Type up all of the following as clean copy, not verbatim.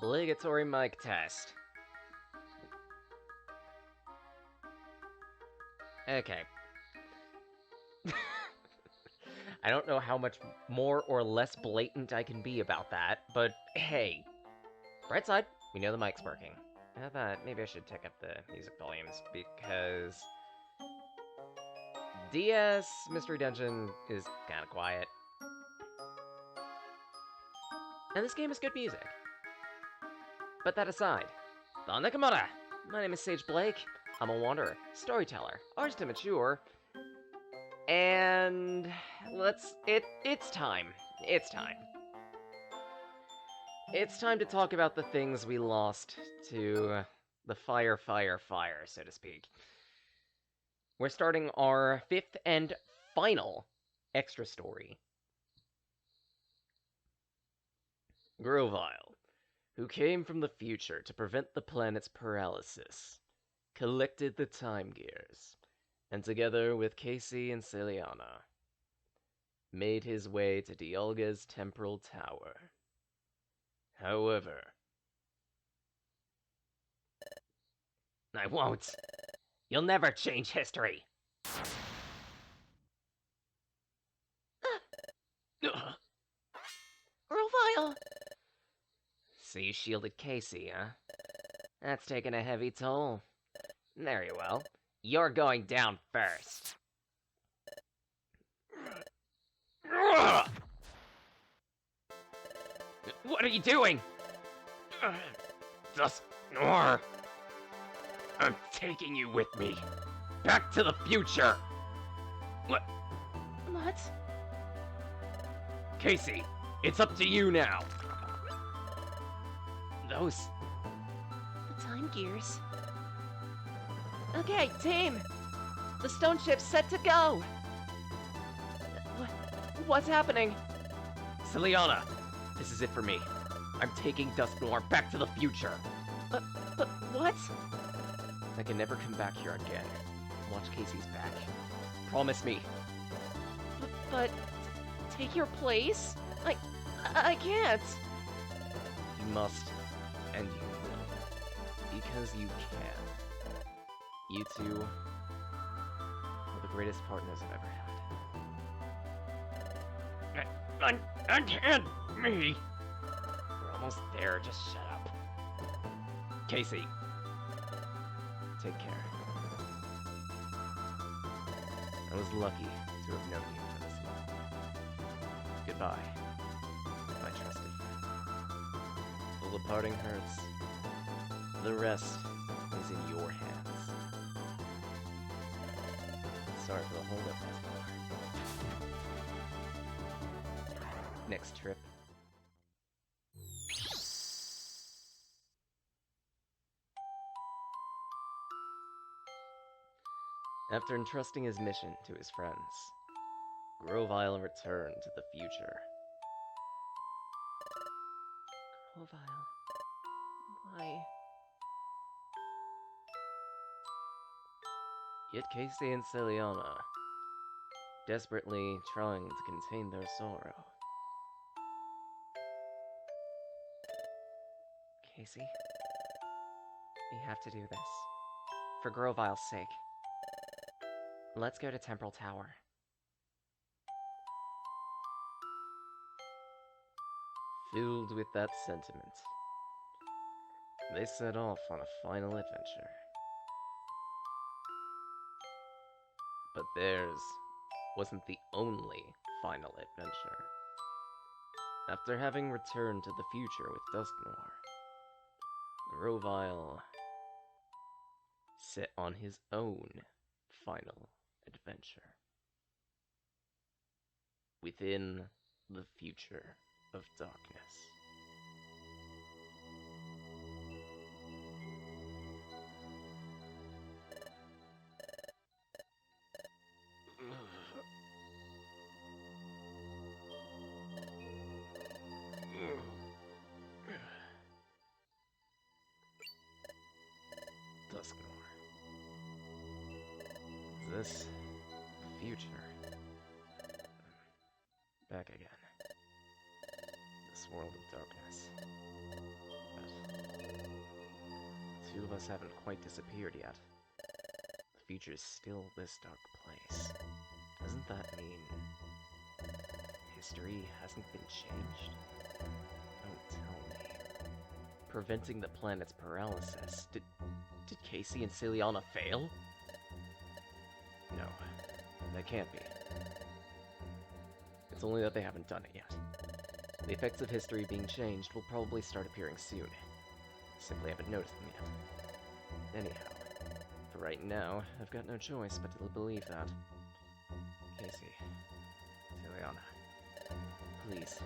Obligatory mic test. Okay. I don't know how much more or less blatant I can be about that, but hey. Bright side, we know the mic's working. How about maybe I should check up the music volumes, because DS Mystery Dungeon is kinda quiet. And this game is good music. But that aside, the Nakamura! My name is Sage Blake. I'm a wanderer, storyteller, artist immature, and it's time. It's time. It's time to talk about the things we lost to the fire, so to speak. We're starting our 5th and final extra story. Grovyle, who came from the future to prevent the planet's paralysis, collected the time gears, and together with Casey and Celiana, made his way to Dialga's temporal tower. However, I won't. You'll never change history. Grovyle! So you shielded Casey, huh? That's taken a heavy toll. Very well. You're going down first. What are you doing? Dusknoir! I'm taking you with me. Back to the future! What? Casey, it's up to you now. Those... The time gears. Okay, team! The stone ship's set to go! What's happening? Celiana, this is it for me. I'm taking Dusknoir back to the future. But what? I can never come back here again. Watch Casey's back. Promise me. But take your place? I can't. You must, and you will. Because you can. You two are the greatest partners I've ever had. Unhand me! We're almost there, just shut up. Casey, take care. I was lucky to have known you for this long. Goodbye, my trusted friend. Though the parting hurts, the rest is in your hands. Sorry for the hold-up, Esmar. Next trip. After entrusting his mission to his friends, Grovyle returned to the future. Grovyle. Why? Yet Casey and Celiana, desperately trying to contain their sorrow. Casey, we have to do this. For Grovyle's sake. Let's go to Temporal Tower. Filled with that sentiment, they set off on a final adventure. But theirs wasn't the only final adventure. After having returned to the future with Dusknoir, Grovyle set on his own final adventure. Within the future of darkness. Dusknoir. Is this the future? Back again. This world of darkness. But two of us haven't quite disappeared yet. The future is still this dark place. Doesn't that mean history hasn't been changed? Don't tell me. Preventing the planet's paralysis. Did Casey and Ciliana fail? No, that can't be. It's only that they haven't done it yet. The effects of history being changed will probably start appearing soon. Simply haven't noticed them yet. Anyhow, for right now, I've got no choice but to believe that. Casey, Ciliana, please,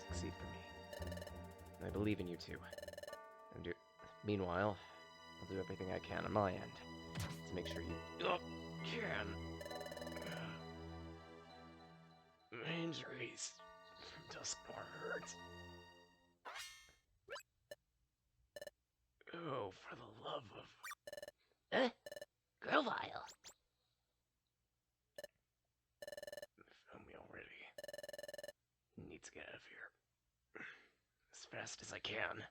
succeed for me. I believe in you two. And meanwhile, I'll do everything I can on my end to make sure you can. My injuries from Duskmore hurt. Oh, for the love of... Grovyle. Found me already. Need to get out of here. As fast as I can.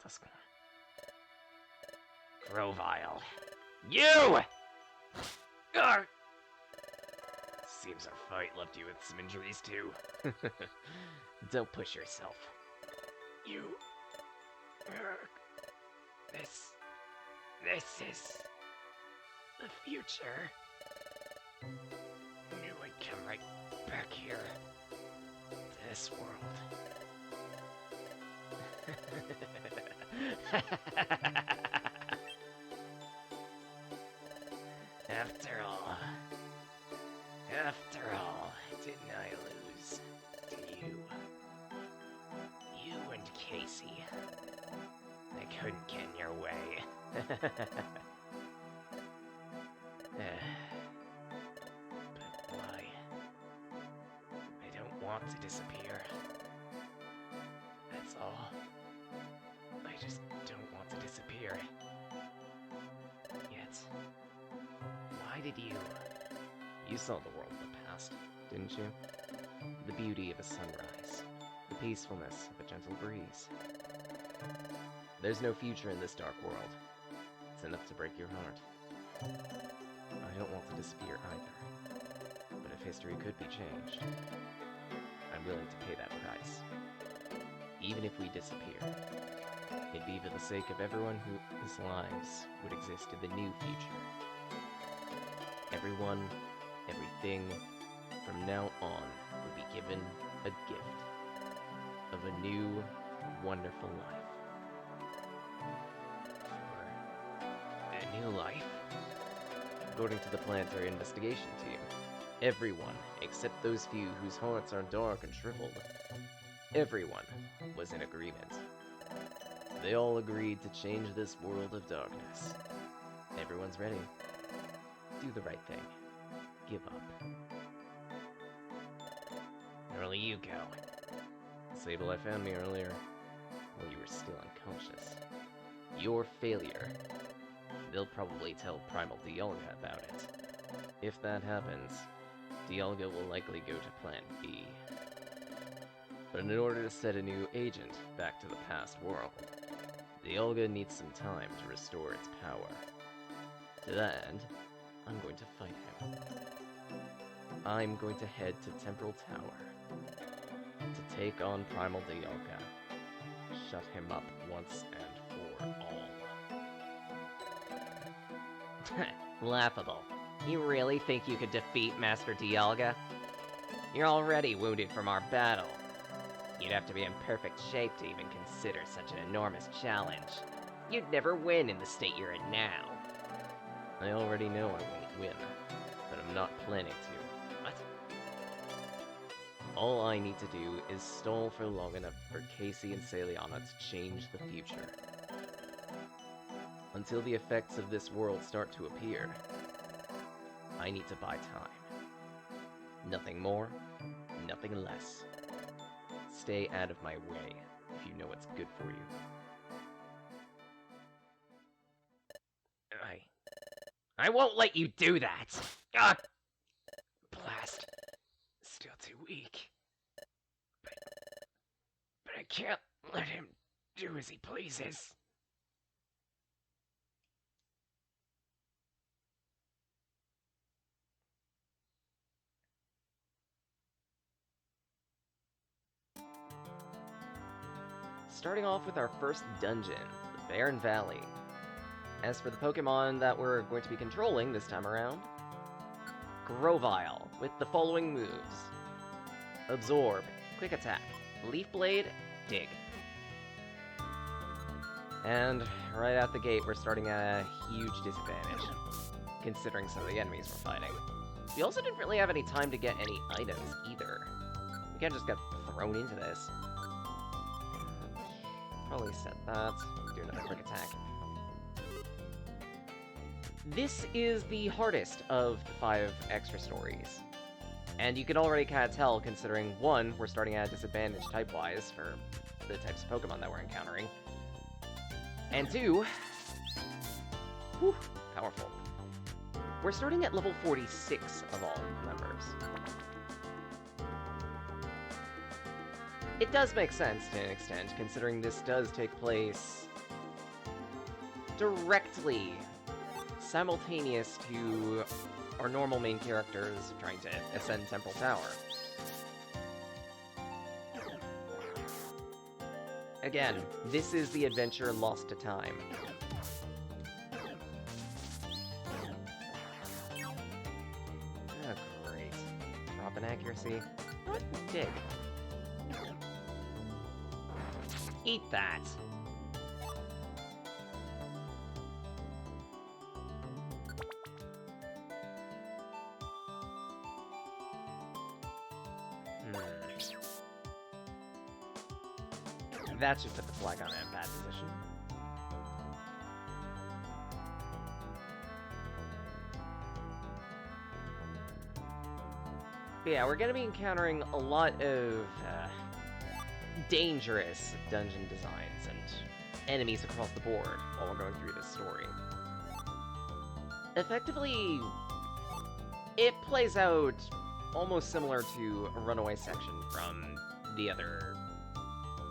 Duskmore. Grovyle. You! Seems our fight left you with some injuries too. Don't push yourself. You... This is... the future. Knew I'd come right back here. To this world. After all, didn't I lose to you? You and Casey. I couldn't get in your way. But why? I don't want to disappear. That's all. I just don't want to disappear. Yet, why did you... You saw the world of the past, didn't you? The beauty of a sunrise, the peacefulness of a gentle breeze. There's no future in this dark world. It's enough to break your heart. I don't want to disappear either. But if history could be changed, I'm willing to pay that price. Even if we disappear, it'd be for the sake of everyone whose lives would exist in the new future. Everyone, everything, from now on, would be given a gift of a new, wonderful life. For a new life? According to the planetary investigation team, everyone, except those few whose hearts are dark and shriveled, everyone was in agreement. They all agreed to change this world of darkness. Everyone's ready. Do the right thing. Give up. Early you go. Sable, I found me earlier when you were still unconscious. Your failure. They'll probably tell Primal Dialga about it. If that happens, Dialga will likely go to Plan B. But in order to set a new agent back to the past world, Dialga needs some time to restore its power. To that end, I'm going to fight him. I'm going to head to Temporal Tower to take on Primal Dialga. Shut him up once and for all. Laughable. You really think you could defeat Master Dialga? You're already wounded from our battle. You'd have to be in perfect shape to even consider such an enormous challenge. You'd never win in the state you're in now. I already know I won't win, but I'm not planning to. What? All I need to do is stall for long enough for Casey and Ciliana to change the future. Until the effects of this world start to appear, I need to buy time. Nothing more, nothing less. Stay out of my way if you know what's good for you. I won't let you do that! Ah! Blast. Still too weak. can't let him do as he pleases. Starting off with our first dungeon, the Barren Valley. As for the Pokemon that we're going to be controlling this time around, Grovyle, with the following moves. Absorb, Quick Attack, Leaf Blade, Dig. And right out the gate, we're starting at a huge disadvantage, considering some of the enemies we're fighting. We also didn't really have any time to get any items, either. We kinda just got thrown into this. Probably set that. Do another quick attack. This is the hardest of the 5 extra stories. And you can already kind of tell, considering, 1, we're starting at a disadvantage type-wise for the types of Pokemon that we're encountering. And 2, whew, powerful. We're starting at level 46 of all members. It does make sense to an extent, considering this does take place directly simultaneous to our normal main characters trying to ascend Temporal Tower. Again, this is the adventure lost to time. Oh, great. Drop in accuracy. What? Dig. Eat that. That should put the flag on it in bad position. But yeah, we're gonna be encountering a lot of dangerous dungeon designs and enemies across the board while we're going through this story. Effectively, it plays out almost similar to a runaway section from the other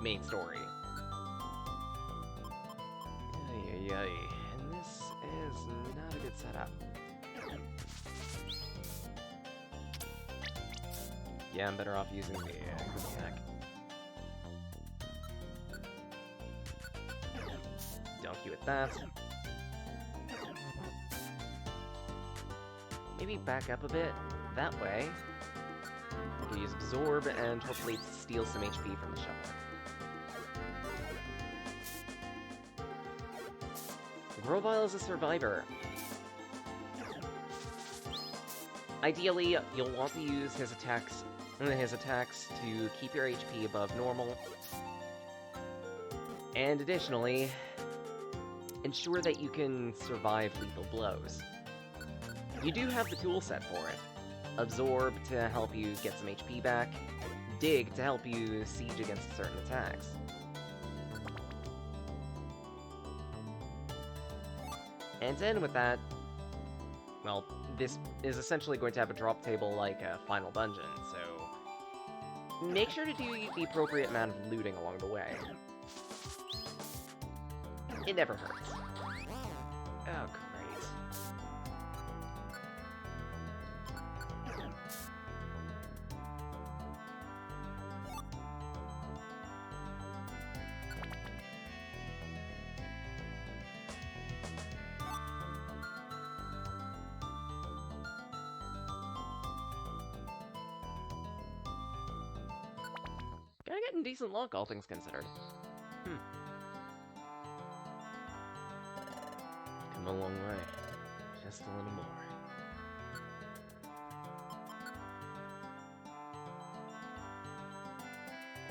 main story. Ay, ay, ay. And this is not a good setup. Yeah, I'm better off using the quick attack. Don't queue with that. Maybe back up a bit. That way, I can use Absorb and hopefully steal some HP from the shovel. Grovyle is a survivor. Ideally, you'll want to use his attacks to keep your HP above normal. And additionally, ensure that you can survive lethal blows. You do have the tool set for it. Absorb to help you get some HP back. Dig to help you siege against certain attacks. And to end with that, well, this is essentially going to have a drop table like a final dungeon, so make sure to do the appropriate amount of looting along the way. It never hurts. Oh, great. Kinda getting decent luck, all things considered. Come a long way. Just a little more.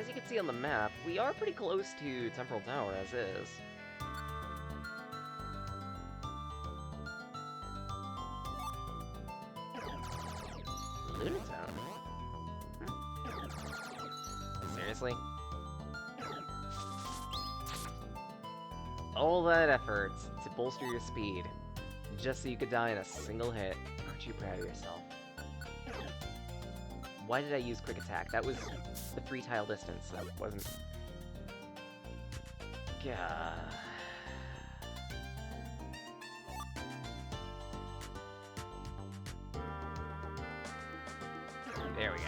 As you can see on the map, we are pretty close to Temporal Tower as is. Lunatown? Seriously? All that effort to bolster your speed, just so you could die in a single hit. Aren't you proud of yourself? Why did I use Quick Attack? That was the 3-tile distance, that wasn't... God. There we go.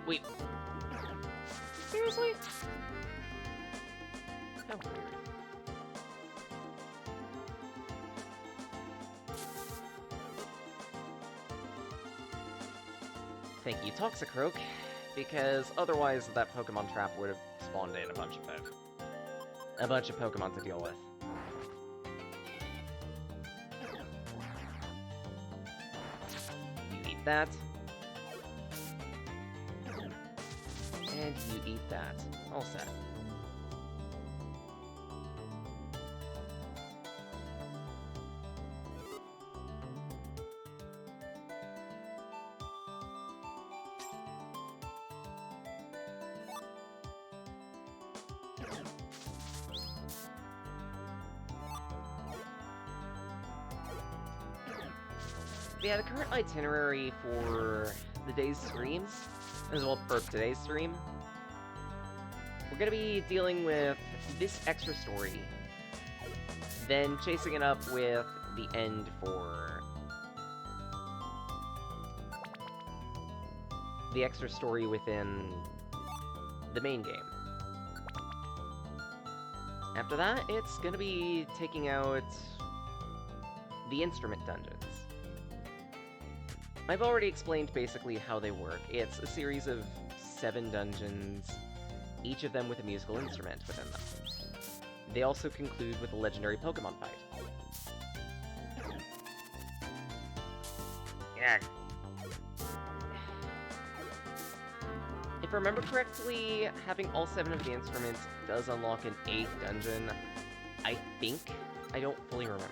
Wait. Seriously? How weird. Thank you, Toxicroak, because otherwise that Pokemon trap would have spawned in a bunch of Pokemon to deal with. You eat that. And you eat that. All set. Yeah, the current itinerary for the day's streams, as well for today's stream, we're gonna be dealing with this extra story, then chasing it up with the end for the extra story within the main game. After that, it's gonna be taking out the instrument dungeons. I've already explained basically how they work. It's a series of 7 dungeons, each of them with a musical instrument within them. They also conclude with a legendary Pokemon fight. Yeah. If I remember correctly, having all 7 of the instruments does unlock an 8th dungeon. I think. I don't fully remember.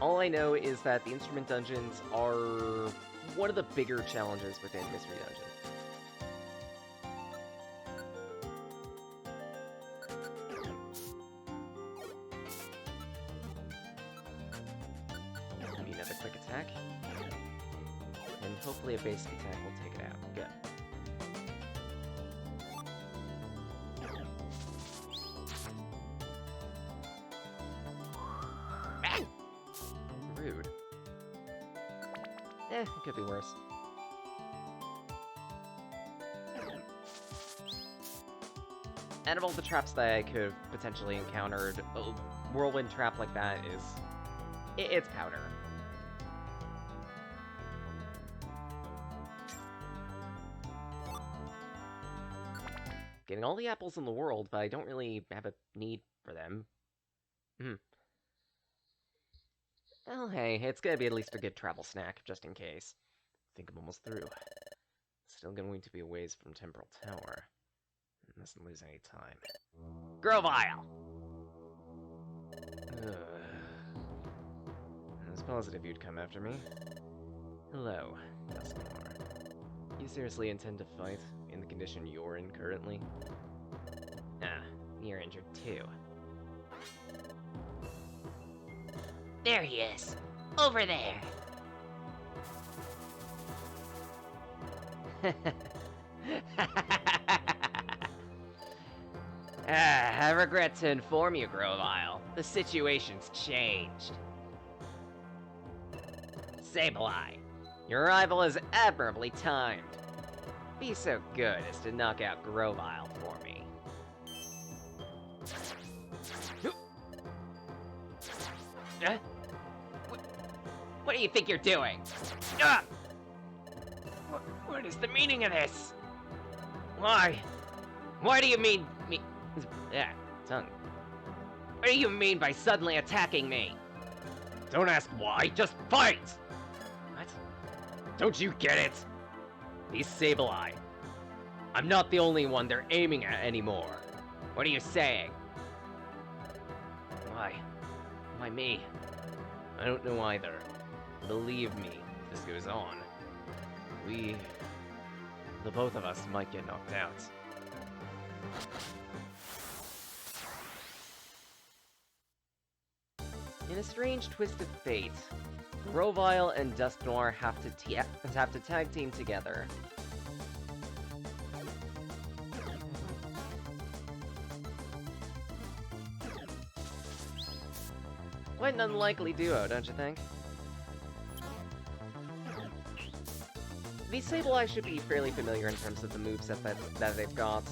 All I know is that the instrument dungeons are one of the bigger challenges within Mystery Dungeon. Give me another quick attack. And hopefully a basic attack will take it out. Good. Rude. It could be worse. Out of all the traps that I could have potentially encountered, a whirlwind trap like that is... it's powder. Getting all the apples in the world, but I don't really have a need for them. Well, hey, it's gonna be at least a good travel snack, just in case. I think I'm almost through. Still going to be a ways from Temporal Tower. Mustn't lose any time. Grovyle! I was positive you'd come after me. Hello, Dusknoir. You seriously intend to fight in the condition you're in currently? Ah, you're injured too. There he is! Over there! I regret to inform you, Grovyle. The situation's changed. Sableye, your arrival is admirably timed. Be so good as to knock out Grovyle for me. What do you think you're doing? What is the meaning of this? Why? Why do you mean me? Yeah, tongue. What do you mean by suddenly attacking me? Don't ask why, just fight! What? Don't you get it? He's Sableye. I'm not the only one they're aiming at anymore. What are you saying? Why? Why me? I don't know either. Believe me, if this goes on, the both of us might get knocked out. In a strange twist of fate, Grovyle and Dusknoir have to tag team together. Quite an unlikely duo, don't you think? These Sableye should be fairly familiar in terms of the moveset that they've got.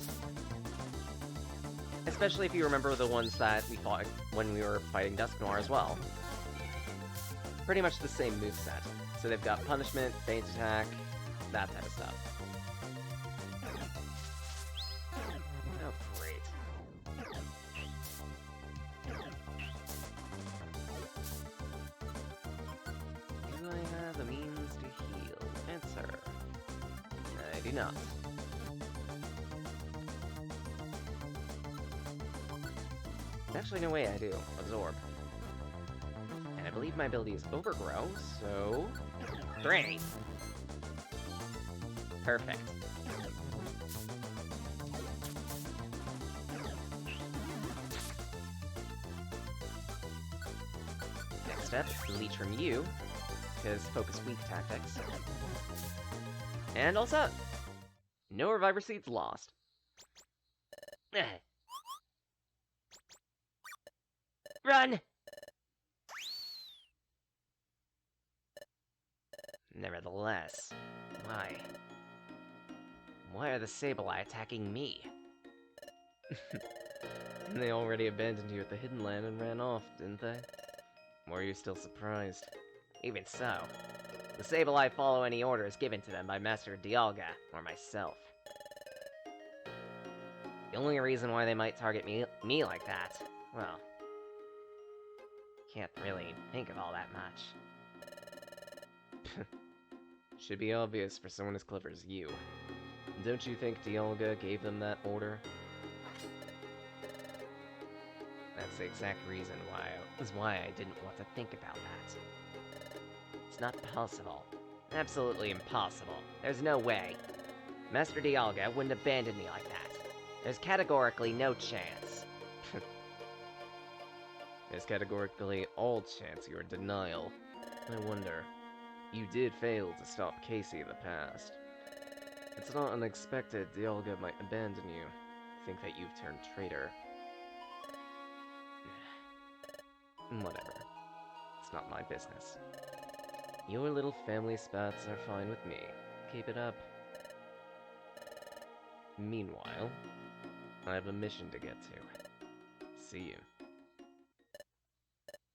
Especially if you remember the ones that we fought when we were fighting Dusk Noir as well. Pretty much the same moveset. So they've got Punishment, Feint Attack, that type of stuff. Oh, great. Do I have the means to heal? Answer. I do not. Actually, no way I do. Absorb. And I believe my ability is Overgrow, so... 3! Perfect. Next step, Leech from you, because Focus Weak Tactics. And all set! No Reviver Seeds lost. Run! Nevertheless, why? Why are the Sableye attacking me? They already abandoned you at the Hidden Land and ran off, didn't they? Or are you still surprised? Even so, the Sableye follow any orders given to them by Master Dialga or myself. The only reason why they might target me like that, well, can't really think of all that much. Should be obvious for someone as clever as you. Don't you think Dialga gave them that order? That's the exact reason why I didn't want to think about that. It's not possible. Absolutely impossible. There's no way. Master Dialga wouldn't abandon me like that. There's categorically no chance. There's categorically all chance you're in denial. I wonder. You did fail to stop Casey in the past. It's not unexpected Dialga might abandon you. Think that you've turned traitor. Whatever. It's not my business. Your little family spats are fine with me. Keep it up. Meanwhile, I have a mission to get to. See you.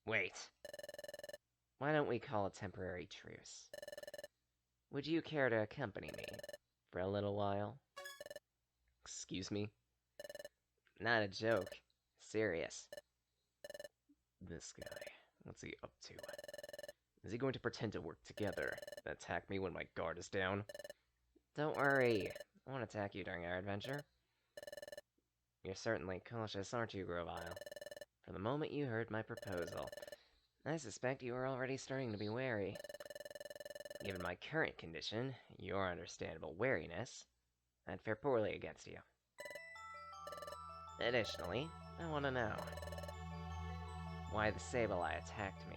Wait. Why don't we call a temporary truce? Would you care to accompany me for a little while? Excuse me? Not a joke. Serious. This guy, what's he up to? Is he going to pretend to work together and attack me when my guard is down? Don't worry. I won't attack you during our adventure. You're certainly cautious, aren't you, Grovyle? From the moment you heard my proposal, I suspect you are already starting to be wary. Given my current condition, your understandable wariness, I'd fare poorly against you. Additionally, I want to know why the Sableye attacked me.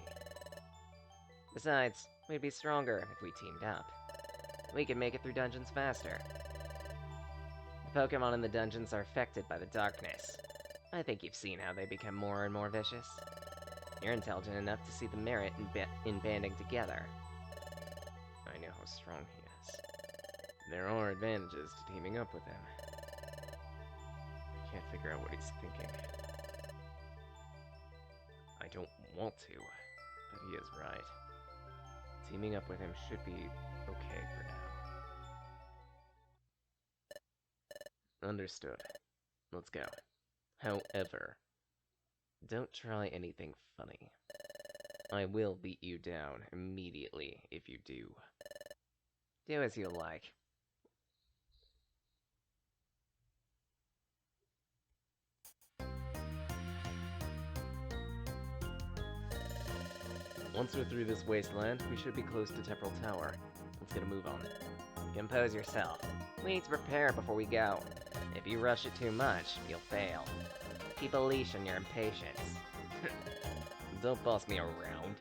Besides, we'd be stronger if we teamed up. We could make it through dungeons faster. The Pokemon in the dungeons are affected by the darkness. I think you've seen how they become more and more vicious. You're intelligent enough to see the merit in banding together. I know how strong he is. There are advantages to teaming up with him. I can't figure out what he's thinking. I don't want to, but he is right. Teaming up with him should be okay for now. Understood. Let's go. However, don't try anything funny. I will beat you down immediately if you do. Do as you like. Once we're through this wasteland, we should be close to Temporal Tower. Let's get a move on. Compose yourself. We need to prepare before we go. If you rush it too much, you'll fail. Keep a leash on your impatience. Don't boss me around.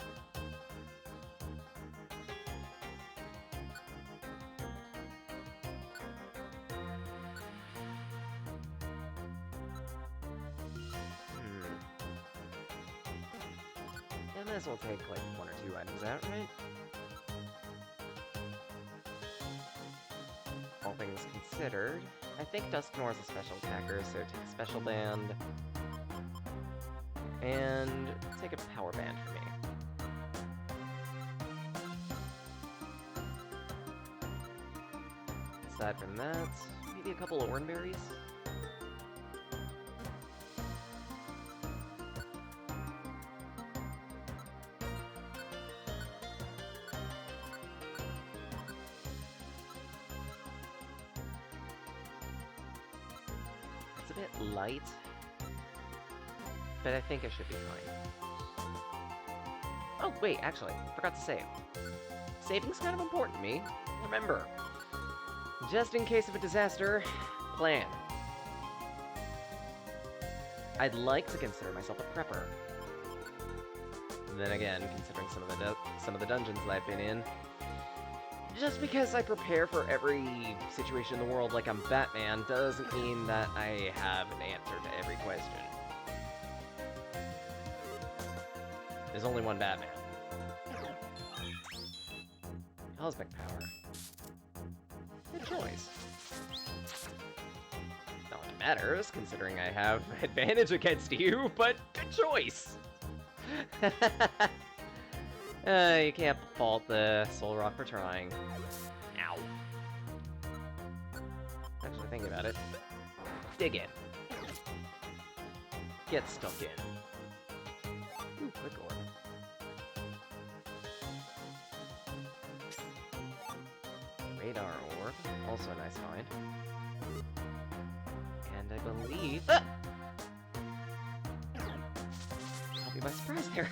I might as well take, like, 1 or 2 items out, right? All things considered, I think Dusknoir is a special attacker, so take a Special Band. And take a Power Band for me. Aside from that, maybe a couple of Oranberries? It's a bit light, but I think I should be fine. Oh, wait, actually, forgot to save. Saving's kind of important to me. Remember, just in case of a disaster, plan. I'd like to consider myself a prepper. And then again, considering some of the dungeons that I've been in, just because I prepare for every situation in the world like I'm Batman doesn't mean that I have an answer to every question. There's only one Batman. Cosmic power. Good choice. Not like it matters, considering I have advantage against you, but good choice! You can't fault the Soul Rock for trying. Ow. Actually, thinking about it. Dig in. Get stuck in. Ooh, quick orb. Radar orb, also a nice find. And I believe... Ah! Caught me by surprise there.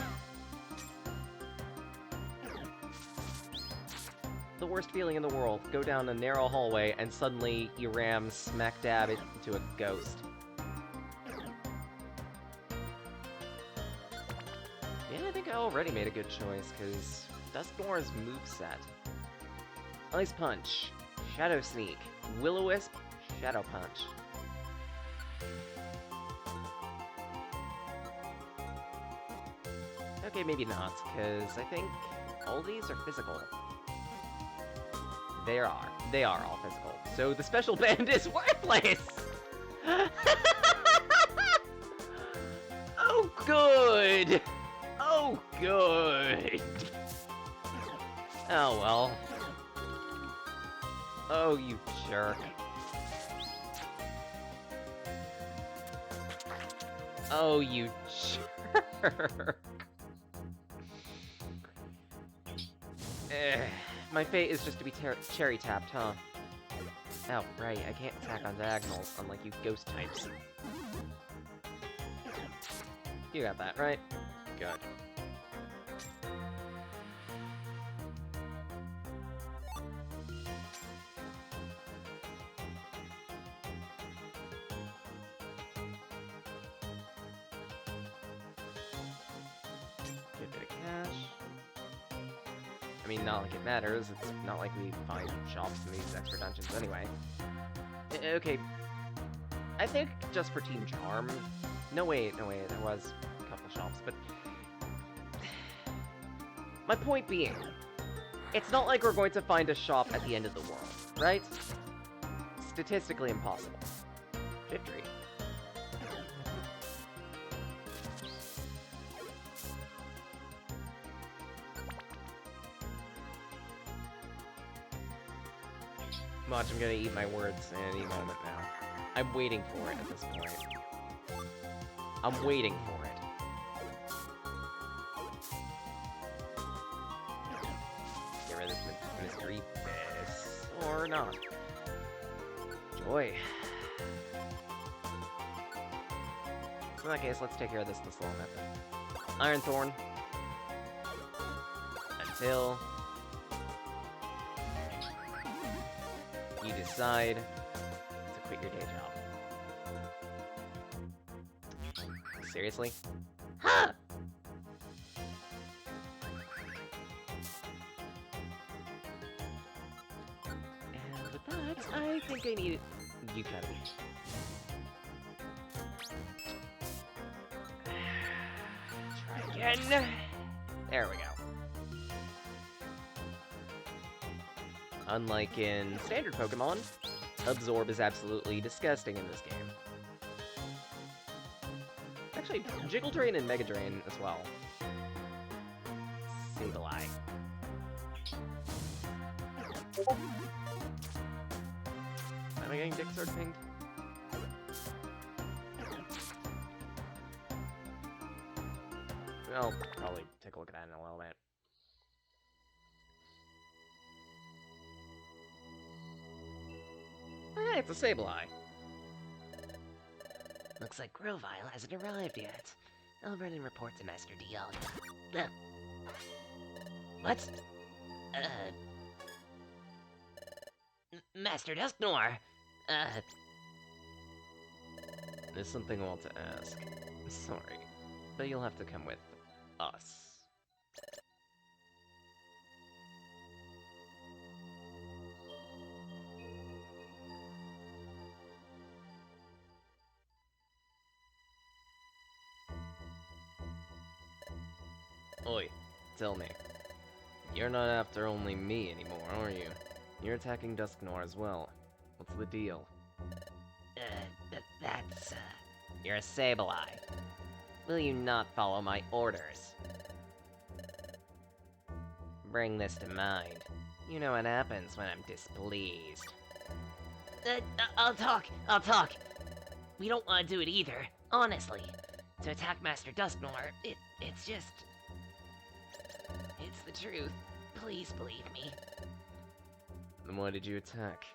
The worst feeling in the world. Go down a narrow hallway and suddenly you ram smack dab into a ghost. Yeah, I think I already made a good choice, because Dusknoir's moveset. Ice Punch, Shadow Sneak, Will-O-Wisp, Shadow Punch. Okay, maybe not, because I think all these are physical. They are all physical. So the Special Band is worthless! Oh, good! Oh, good! Oh, well. Oh, you jerk. Oh, you jerk. My fate is just to be cherry-tapped, huh? Oh, right, I can't attack on diagonals, unlike you ghost types. You got that, right? Good. Good bit of cash. I mean, not like it matters, it's not like we find shops in these extra dungeons anyway. Okay. I think just for Team Charm... No, wait, there was a couple shops, but... My point being, it's not like we're going to find a shop at the end of the world, right? Statistically impossible. Victory. Watch, I'm gonna eat my words any moment now. I'm waiting for it at this point. I'm waiting for it. Get rid of this mystery. Yes. Or not. Joy. So in that case, let's take care of this the slow method. Iron Thorn. Until... you decide to quit your day job. Seriously? Huh! And with that, I think I need you kind of each. Try again. There we go. Unlike in standard Pokemon, Absorb is absolutely disgusting in this game. Actually, Jiggle Drain and Mega Drain as well. Sableye. Am I getting Dick Sword pinged? I'll probably take a look at that in a little bit. Hey, it's a Sableye. Looks like Grovyle hasn't arrived yet. I'll run and report to Master Dialga. What? Master Dusknoir! There's something I want to ask. Sorry, but you'll have to come with us. Oi, tell me. You're not after only me anymore, are you? You're attacking Dusknoir as well. What's the deal? That's, you're a Sableye. Will you not follow my orders? Bring this to mind. You know what happens when I'm displeased. I'll talk! We don't want to do it either, honestly. To attack Master Dusknoir, it's just... It's the truth. Please believe me. Then why did you attack?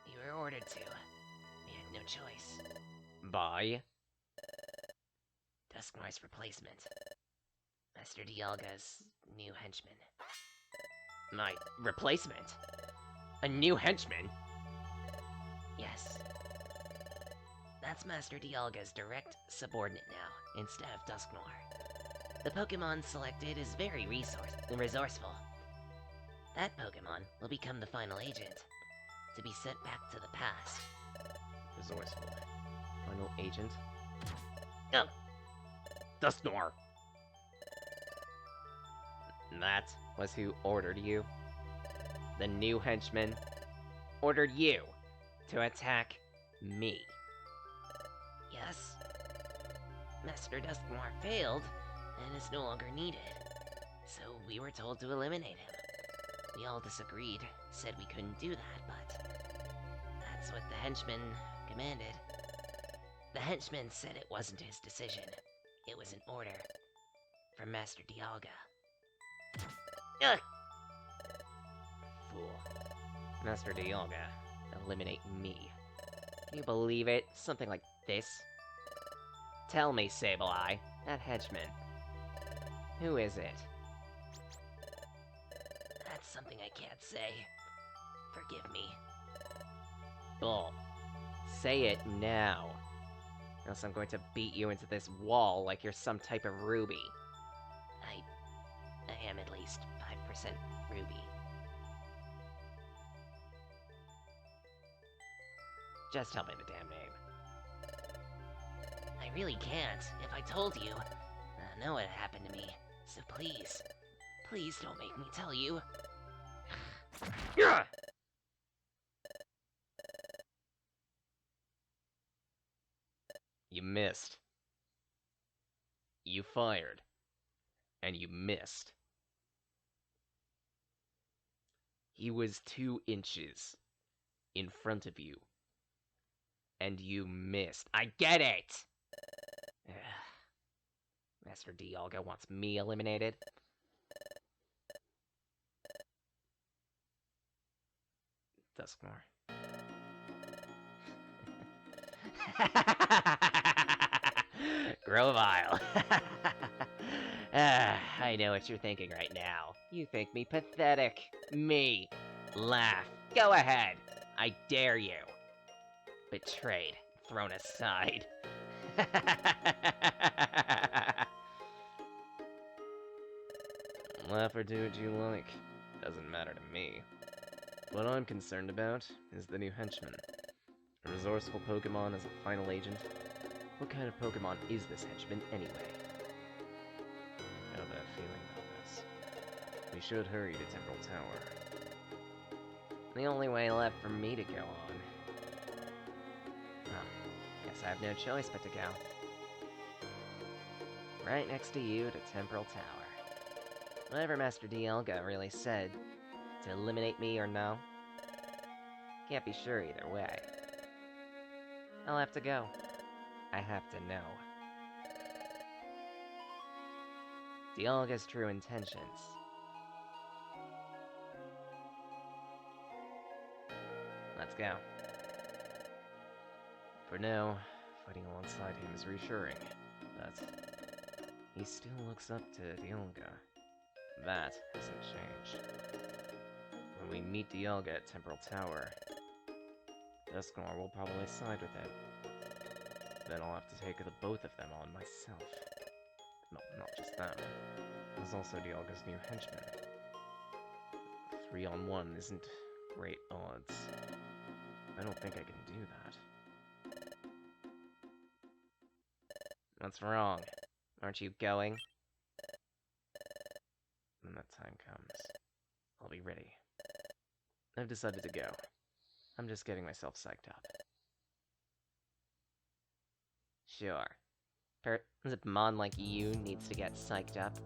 You were ordered to. We had no choice. By? Dusknoir's replacement. Master Dialga's new henchman. My replacement? A new henchman? Yes. That's Master Dialga's direct subordinate now, instead of Dusknoir. The Pokemon selected is very resourceful. That Pokemon will become the final agent, to be sent back to the past. Resourceful. Final agent? Oh! Dusknoir! That was who ordered you? The new henchman ordered you to attack me. Yes. Master Dusknoir failed, and is no longer needed. So we were told to eliminate him. We all disagreed, said we couldn't do that, but... That's what the henchman commanded. The henchman said it wasn't his decision. It was an order. From Master Dialga. Ugh! Fool. Master Dialga, eliminate me. Can you believe it? Something like this? Tell me, Sableye, that henchman. Who is it? That's something I can't say. Forgive me. Bull. Say it now. Or else I'm going to beat you into this wall like you're some type of ruby. I am at least 5% ruby. Just tell me the damn name. I really can't. If I told you, I know what happened to me. So please don't make me tell you. You missed. You fired. And you missed. He was 2 inches in front of you. And you missed. I get it! Master Dialga wants me eliminated. Dusknoir. Grovyle. I know what you're thinking right now. You think me pathetic. Me. Laugh. Go ahead. I dare you. Betrayed. Thrown aside. Laugh or do what you like. Doesn't matter to me. What I'm concerned about is the new henchman. A resourceful Pokemon as a final agent. What kind of Pokemon is this henchman anyway? I have a bad feeling. We should hurry to Temporal Tower. The only way left for me to go on. Oh, guess I have no choice but to go. Right next to you to Temporal Tower. Whatever Master Dialga really said, to eliminate me or no, can't be sure either way. I'll have to go. I have to know. Dialga's true intentions. Let's go. For now, fighting alongside him is reassuring, but he still looks up to Dialga. That hasn't changed. When we meet Dialga at Temporal Tower, Dusknoir will probably side with him. Then I'll have to take the both of them on myself. No, not just them. There's also Dialga's new henchman. 3-on-1 isn't great odds. I don't think I can do that. What's wrong? Aren't you going? When that time comes, I'll be ready. I've decided to go. I'm just getting myself psyched up. Sure. A Mon like you needs to get psyched up.